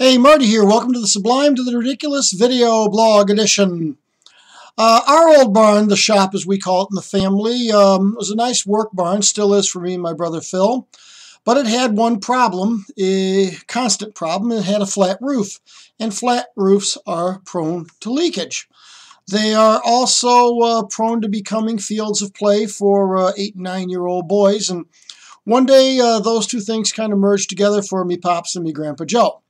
Hey, Marty here. Welcome to the Sublime to the Ridiculous video blog edition. Our old barn, the shop as we call it in the family, was a nice work barn, still is for me and my brother Phil. But it had one problem, a constant problem. It had a flat roof, and flat roofs are prone to leakage. They are also prone to becoming fields of play for 8 and 9-year-old boys. And one day, those two things kind of merged together for me pops and me Grandpa Joe.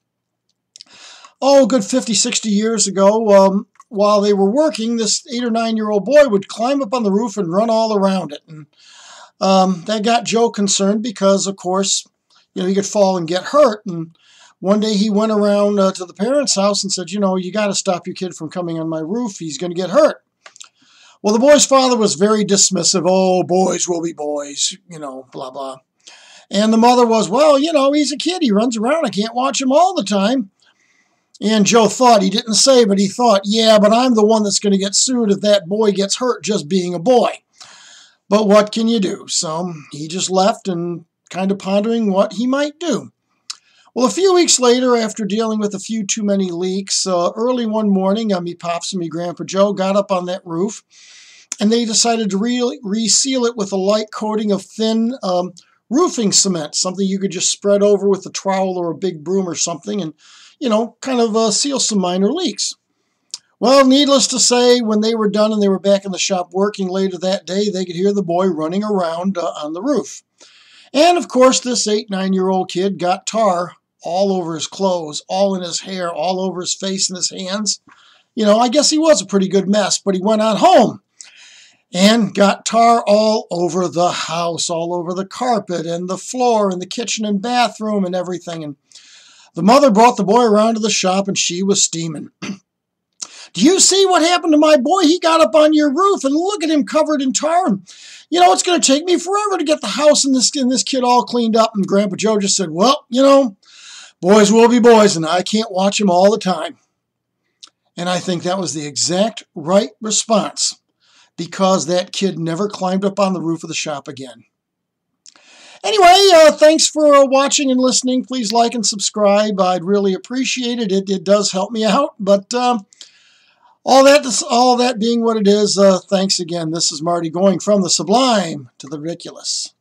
Oh, good 50, 60 years ago, while they were working, this 8 or 9-year-old boy would climb up on the roof and run all around it. And that got Joe concerned because, of course, he could fall and get hurt. And one day he went around to the parents' house and said, you got to stop your kid from coming on my roof. He's going to get hurt. Well, the boy's father was very dismissive. Oh, boys will be boys, blah, blah. And the mother was, well, he's a kid. He runs around. I can't watch him all the time. And Joe thought, he didn't say, but he thought, yeah, but I'm the one that's going to get sued if that boy gets hurt just being a boy. But what can you do? So he just left and kind of pondering what he might do. Well, a few weeks later, after dealing with a few too many leaks, early one morning, me pops and me Grandpa Joe got up on that roof, and they decided to reseal it with a light coating of thin roofing cement, something you could just spread over with a trowel or a big broom or something, and kind of seal some minor leaks. Well, needless to say, when they were done and they were back in the shop working later that day, they could hear the boy running around on the roof. And, of course, this 8, 9-year-old kid got tar all over his clothes, all in his hair, all over his face and his hands. I guess he was a pretty good mess, but he went on home and got tar all over the house, all over the carpet and the floor and the kitchen and bathroom and everything. And the mother brought the boy around to the shop, and she was steaming. Do you see what happened to my boy? He got up on your roof, and look at him covered in tar. And, it's going to take me forever to get the house and this kid all cleaned up. And Grandpa Joe just said, well, boys will be boys, and I can't watch them all the time. And I think that was the exact right response, because that kid never climbed up on the roof of the shop again. Anyway, thanks for watching and listening. Please like and subscribe. I'd really appreciate it. It does help me out. But all that being what it is, thanks again. This is Marty going from the sublime to the ridiculous.